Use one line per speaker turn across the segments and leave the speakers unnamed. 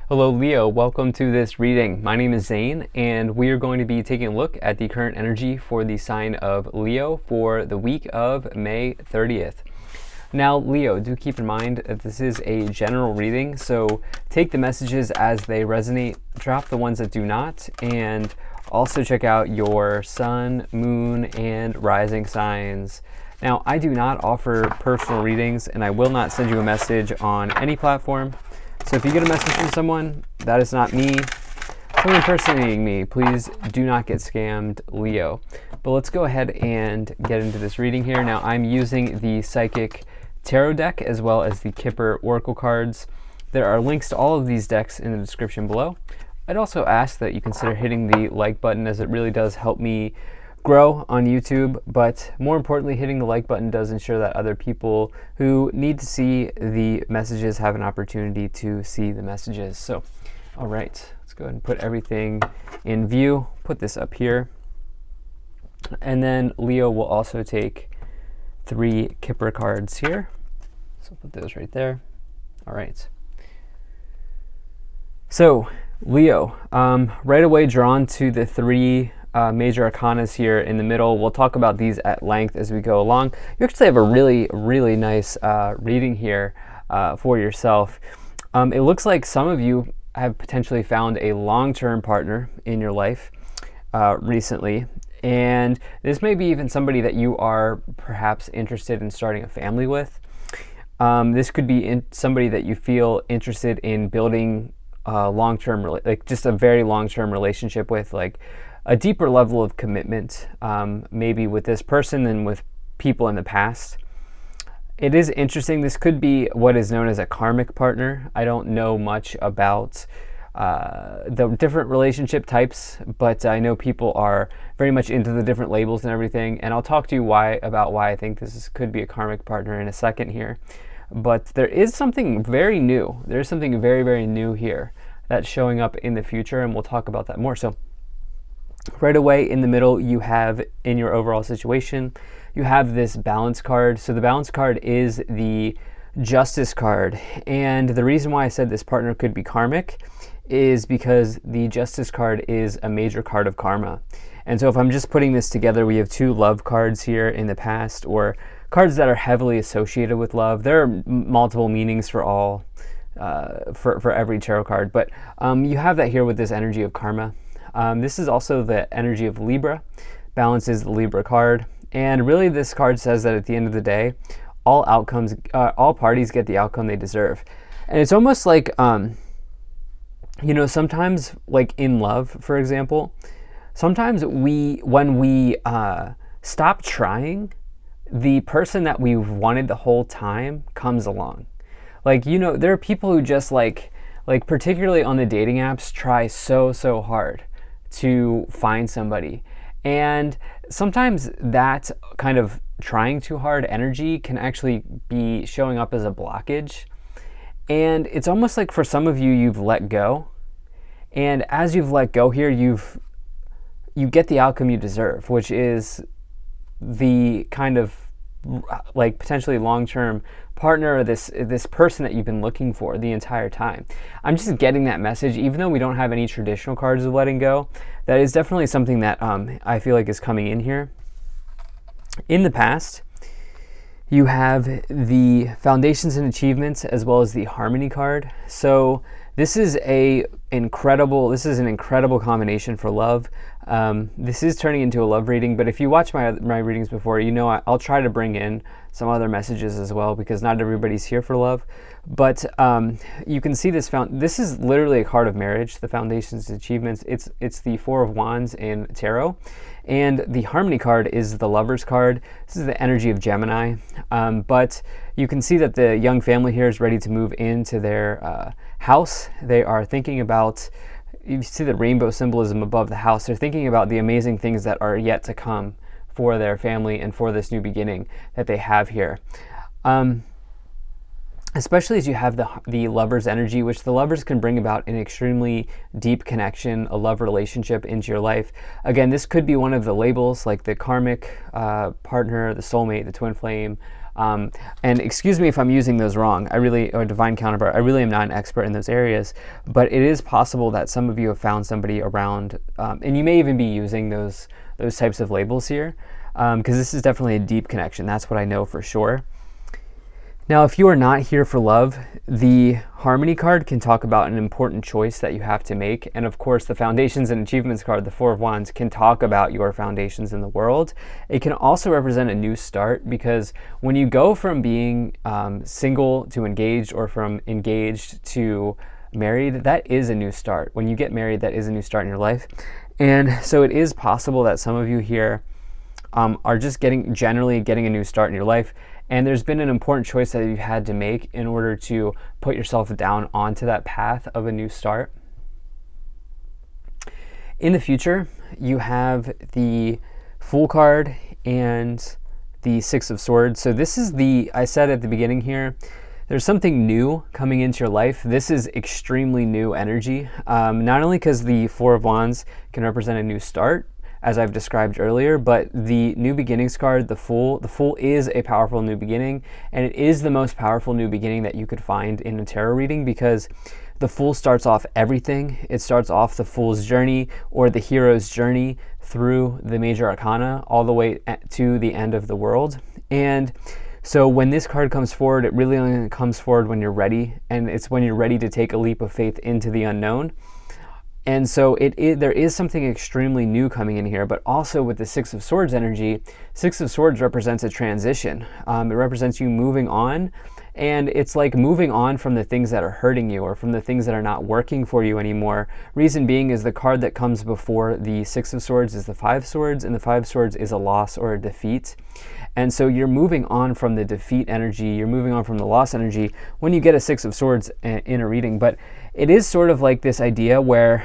Hello Leo, welcome to this reading. My name is Zane and we are going to be taking a look at the current energy for the sign of Leo for the week of May 30th. Now Leo, do keep in mind that this is a general reading, so take the messages as they resonate, drop the ones that do not, and also check out your sun, moon, and rising signs. Now, I do not offer personal readings and I will not send you a message on any platform. So if you get a message from someone, that is not me. Someone impersonating me, please do not get scammed, Leo. But let's go ahead and get into this reading here. Now, I'm using the Psychic Tarot deck as well as the Kipper Oracle cards. There are links to all of these decks in the description below. I'd also ask that you consider hitting the like button, as it really does help me grow on YouTube, but more importantly, hitting the like button does ensure that other people who need to see the messages have an opportunity to see the messages. So, all right, let's go ahead and put everything in view. Put this up here. And then Leo will also take 3 Kipper cards here. So put those right there. All right. So, Leo, right away drawn to the 3 major arcanas here in the middle. We'll talk about these at length as we go along. You actually have a really nice reading here for yourself. It looks like some of you have potentially found a long-term partner in your life recently, and this may be even somebody that you are perhaps interested in starting a family with. This could be somebody that you feel interested in building long-term, like just a very long-term relationship with, like a deeper level of commitment, maybe with this person than with people in the past. It is interesting. This could be what is known as a karmic partner. I don't know much about the different relationship types, but I know people are very much into the different labels and everything. And I'll talk to you about why I think could be a karmic partner in a second here. But there is something very new. There's something very new here that's showing up in the future, and we'll talk about that more. So, right away in the middle, you have, in your overall situation, you have this balance card. So the balance card is the justice card. And the reason why I said this partner could be karmic is because the justice card is a major card of karma. And so if I'm just putting this together, we have 2 love cards here in the past, or cards that are heavily associated with love. There are multiple meanings for all, for every tarot card, but you have that here with this energy of karma. This is also the energy of Libra. Balance is the Libra card. And really this card says that at the end of the day, all parties get the outcome they deserve. And it's almost like, sometimes like in love, for example, sometimes when we stop trying, the person that we've wanted the whole time comes along. Like, there are people who just like particularly on the dating apps, try so hard to find somebody. And sometimes that kind of trying too hard energy can actually be showing up as a blockage. And it's almost like for some of you, you've let go. And as you've let go here, you get the outcome you deserve, which is the kind of like potentially long-term partner, or this person that you've been looking for the entire time. I'm just getting that message, even though we don't have any traditional cards of letting go. That is definitely something that I feel like is coming in here. In the past, you have the foundations and achievements as well as the harmony card. So this is an incredible combination for love. This is turning into a love reading, but if you watch my readings before, I'll try to bring in some other messages as well, because not everybody's here for love. But you can see this is literally a card of marriage, the foundations and achievements. It's the 4 of Wands in tarot. And the harmony card is the Lover's card. This is the energy of Gemini. But you can see that the young family here is ready to move into their house. They are thinking about, you see the rainbow symbolism above the house. They're thinking about the amazing things that are yet to come for their family and for this new beginning that they have here. Especially as you have the lover's energy, which the lovers can bring about an extremely deep connection, a love relationship into your life. Again, this could be one of the labels, like the karmic partner, the soulmate, the twin flame, And excuse me if I'm using those wrong. Or divine counterpart, I really am not an expert in those areas, but it is possible that some of you have found somebody around, and you may even be using those types of labels here, because this is definitely a deep connection. That's what I know for sure. Now, if you are not here for love, the Harmony card can talk about an important choice that you have to make. And of course, the Foundations and Achievements card, the Four of Wands, can talk about your foundations in the world. It can also represent a new start, because when you go from being single to engaged, or from engaged to married, that is a new start. When you get married, that is a new start in your life. And so it is possible that some of you here are just generally getting a new start in your life. And there's been an important choice that you've had to make in order to put yourself down onto that path of a new start. In the future, you have the Fool card and the Six of Swords. So this is I said at the beginning here, there's something new coming into your life. This is extremely new energy, not only because the Four of Wands can represent a new start, as I've described earlier, but the New Beginnings card, the Fool is a powerful new beginning, and it is the most powerful new beginning that you could find in a tarot reading, because the Fool starts off everything. It starts off the Fool's journey, or the hero's journey, through the major arcana all the way to the end of the world. And so when this card comes forward, it really only comes forward when you're ready, and it's when you're ready to take a leap of faith into the unknown. And so there is something extremely new coming in here, but also with the Six of Swords energy, Six of Swords represents a transition. It represents you moving on, and it's like moving on from the things that are hurting you, or from the things that are not working for you anymore. Reason being is the card that comes before the Six of Swords is the Five Swords, and the Five Swords is a loss or a defeat. And so you're moving on from the defeat energy, you're moving on from the loss energy when you get a Six of Swords in a reading. But it is sort of like this idea where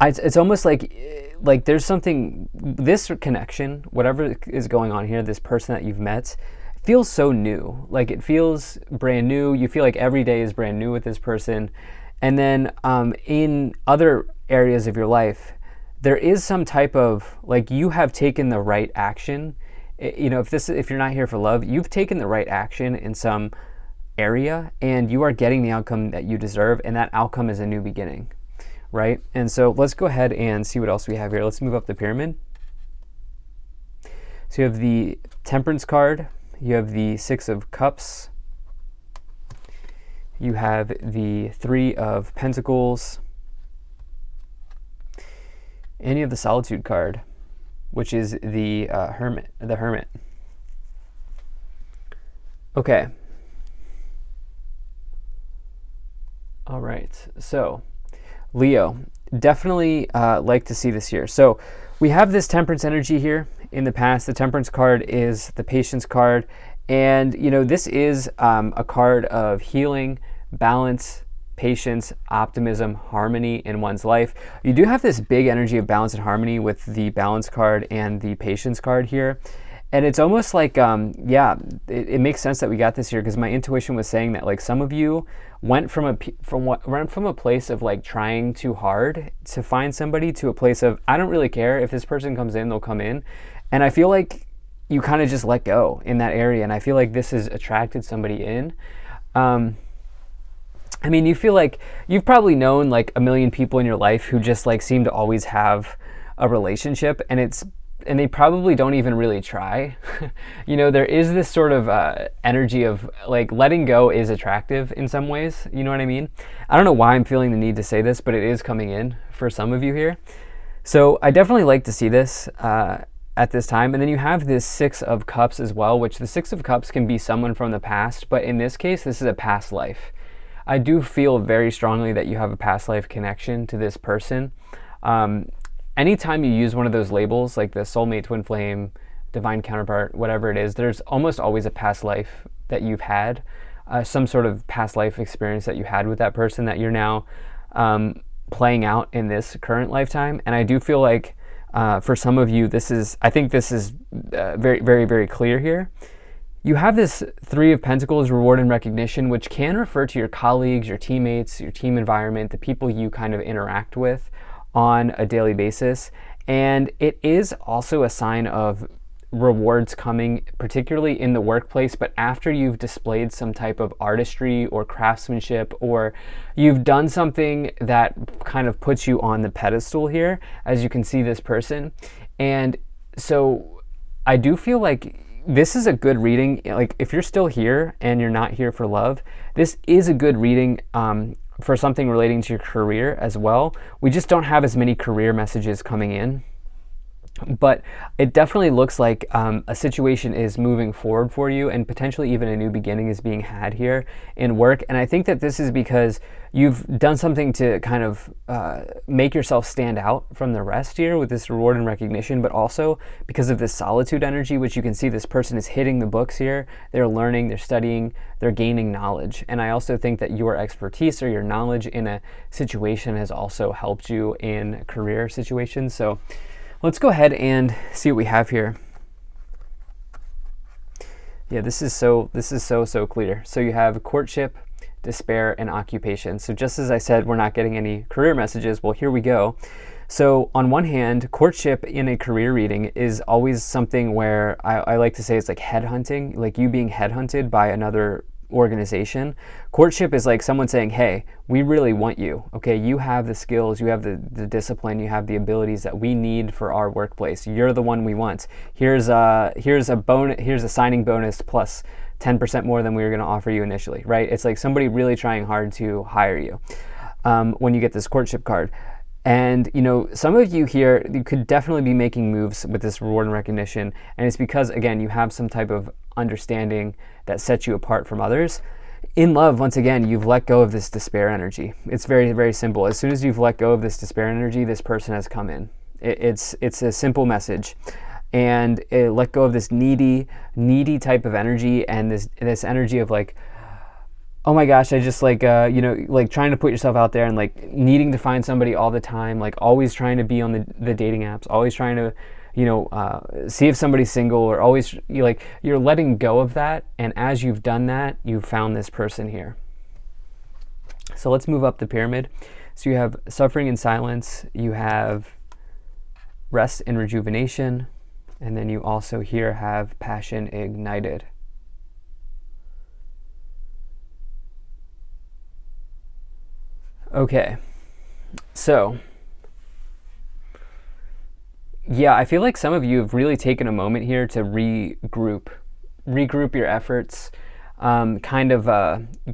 it's almost like there's something, this connection, whatever is going on here, this person that you've met, feels so new. Like it feels brand new. You feel like every day is brand new with this person. And then in other areas of your life, there is some type of, like, you have taken the right action. You know, if you're not here for love, you've taken the right action in some area, and you are getting the outcome that you deserve, and that outcome is a new beginning, right? And so let's go ahead and see what else we have here. Let's move up the pyramid. So you have the Temperance card, you have the Six of Cups, you have the Three of Pentacles, and you have the Solitude card, which is the Hermit. Okay. All right. So, Leo, definitely like to see this here. So, we have this Temperance energy here in the past. The Temperance card is the Patience card, and you know, this is a card of healing, balance, patience, optimism, harmony in one's life. You do have this big energy of balance and harmony with the Balance card and the Patience card here. And it's almost like, it makes sense that we got this here, because my intuition was saying that, like, some of you went from a place of like trying too hard to find somebody, to a place of, I don't really care if this person comes in, they'll come in. And I feel like you kind of just let go in that area. And I feel like this has attracted somebody in. I mean, you feel like you've probably known like a million people in your life who just like seem to always have a relationship, and they probably don't even really try. You know, there is this sort of energy of like letting go is attractive in some ways. You know what I mean? I don't know why I'm feeling the need to say this, but it is coming in for some of you here. So I definitely like to see this at this time. And then you have this Six of Cups as well, which the Six of Cups can be someone from the past, but in this case, this is a past life. I do feel very strongly that you have a past life connection to this person. Anytime you use one of those labels, like the soulmate, twin flame, divine counterpart, whatever it is, there's almost always a past life that you've had, some sort of past life experience that you had with that person that you're now playing out in this current lifetime. And I do feel like for some of you, I think this is very, very, very clear here. You have this Three of Pentacles, reward and recognition, which can refer to your colleagues, your teammates, your team environment, the people you kind of interact with on a daily basis. And it is also a sign of rewards coming, particularly in the workplace, but after you've displayed some type of artistry or craftsmanship, or you've done something that kind of puts you on the pedestal here, as you can see this person. And so I do feel like this is a good reading. Like, if you're still here and you're not here for love, this is a good reading for something relating to your career as well. We just don't have as many career messages coming in. But it definitely looks like a situation is moving forward for you, and potentially even a new beginning is being had here in work. And I think that this is because you've done something to kind of make yourself stand out from the rest here with this reward and recognition, but also because of this solitude energy, which you can see this person is hitting the books here. They're learning, they're studying, they're gaining knowledge. And I also think that your expertise or your knowledge in a situation has also helped you in career situations. So let's go ahead and see what we have here. Yeah, this is so clear. So you have courtship, despair, and occupation. So just as I said, we're not getting any career messages. Well, here we go. So on one hand, courtship in a career reading is always something where I like to say it's like headhunting, like you being headhunted by another organization. Courtship is like someone saying, hey, we really want you. Okay, you have the skills, you have the discipline, you have the abilities that we need for our workplace. You're the one we want. Here's a bonus, here's a signing bonus plus 10% more than we were going to offer you initially, right? It's like somebody really trying hard to hire you when you get this courtship card. And, you know, some of you here, you could definitely be making moves with this reward and recognition. And it's because, again, you have some type of understanding that sets you apart from others. In love, once again, you've let go of this despair energy. It's very, very simple. As soon as you've let go of this despair energy, this person has come in. It's a simple message. And let go of this needy type of energy, and this energy of like, oh my gosh, I just like, like trying to put yourself out there and like needing to find somebody all the time, like always trying to be on the dating apps, always trying to, see if somebody's single, or always you're letting go of that. And as you've done that, you've found this person here. So let's move up the pyramid. So you have suffering and silence, you have rest and rejuvenation, and then you also here have passion ignited. Okay, so yeah, I feel like some of you have really taken a moment here to regroup your efforts,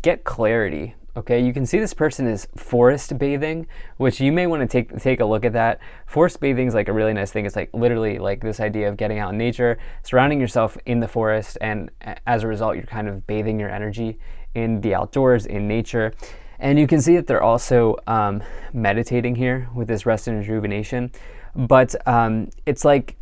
get clarity. Okay, you can see this person is forest bathing, which you may want to take a look at that. Forest bathing is like a really nice thing. It's like literally like this idea of getting out in nature, surrounding yourself in the forest, and as a result, you're kind of bathing your energy in the outdoors, in nature. And you can see that they're also meditating here with this rest and rejuvenation. But it's like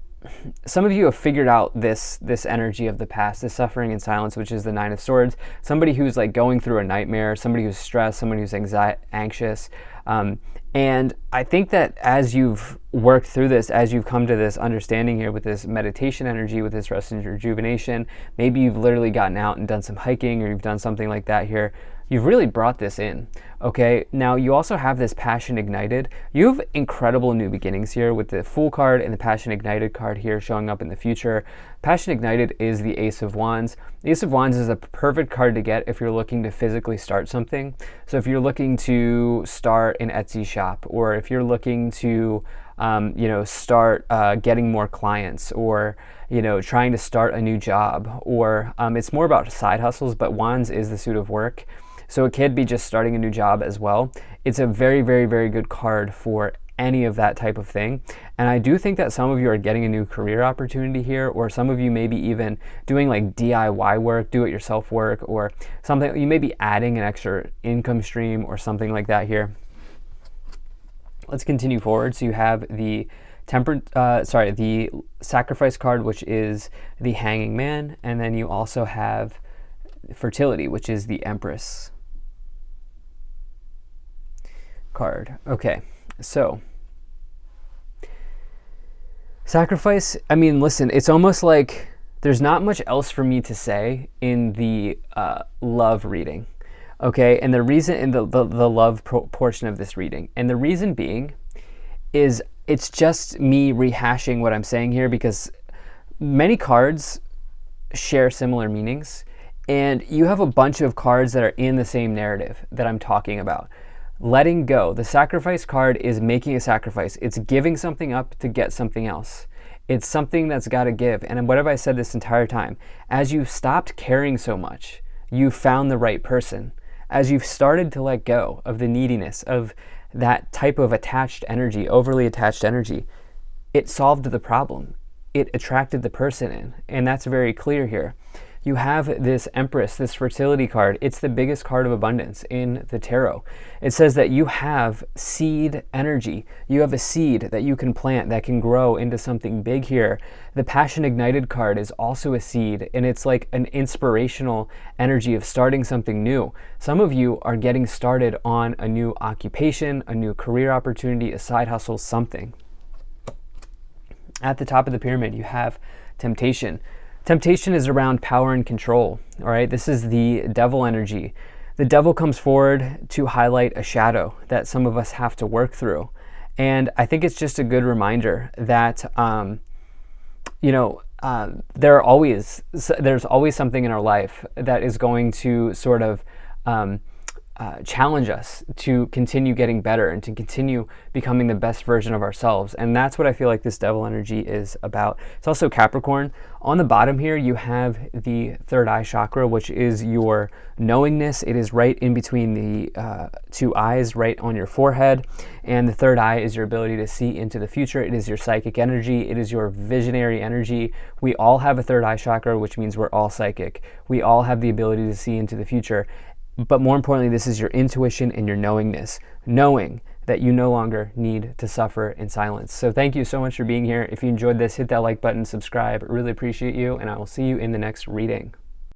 some of you have figured out this energy of the past, this suffering and silence, which is the Nine of Swords. Somebody who's like going through a nightmare, somebody who's stressed, somebody who's anxious. And I think that as you've worked through this, as you've come to this understanding here with this meditation energy, with this rest and rejuvenation, maybe you've literally gotten out and done some hiking, or you've done something like that here. You've really brought this in, okay? Now, you also have this passion ignited. You have incredible new beginnings here with the Fool card and the passion ignited card here showing up in the future. Passion ignited is the Ace of Wands. The Ace of Wands is a perfect card to get if you're looking to physically start something. So if you're looking to start an Etsy shop, or if you're looking to, start getting more clients, or trying to start a new job, or it's more about side hustles, but Wands is the suit of work. So it could be just starting a new job as well. It's a very, very, very good card for any of that type of thing. And I do think that some of you are getting a new career opportunity here, or some of you may be even doing like DIY work, do-it-yourself work, or something. You may be adding an extra income stream or something like that here. Let's continue forward. So you have the the Sacrifice card, which is the Hanging Man, and then you also have Fertility, which is the Empress card. Okay, so Sacrifice, I mean, listen, it's almost like there's not much else for me to say in the love reading, okay? And the reason, in the love portion of this reading, and the reason being is it's just me rehashing what I'm saying here, because many cards share similar meanings, and you have a bunch of cards that are in the same narrative that I'm talking about. Letting go. The sacrifice card is making a sacrifice. It's giving something up to get something else. It's something that's got to give. And what have I said this entire time? As you've stopped caring so much, you found the right person. As you've started to let go of the neediness, of that type of attached energy, overly attached energy, it solved the problem. It attracted the person in. And that's very clear here. You have this Empress, this fertility card. It's the biggest card of abundance in the tarot. It says that you have seed energy. You have a seed that you can plant that can grow into something big here. The Passion Ignited card is also a seed, and it's like an inspirational energy of starting something new. Some of you are getting started on a new occupation, a new career opportunity, a side hustle, something. At the top of the pyramid, you have Temptation. Temptation is around power and control, all right? This is the devil energy. The devil comes forward to highlight a shadow that some of us have to work through. And I think it's just a good reminder that, there's always something in our life that is going to sort of challenge us to continue getting better and to continue becoming the best version of ourselves. And that's what I feel like this devil energy is about. It's also Capricorn. On the bottom here, you have the third eye chakra, which is your knowingness. It is right in between the two eyes, right on your forehead. And the third eye is your ability to see into the future. It is your psychic energy. It is your visionary energy. We all have a third eye chakra, which means we're all psychic. We all have the ability to see into the future. But more importantly, this is your intuition and your knowingness, knowing that you no longer need to suffer in silence. So thank you so much for being here. If you enjoyed this, hit that like button, subscribe. Really appreciate you, and I will see you in the next reading.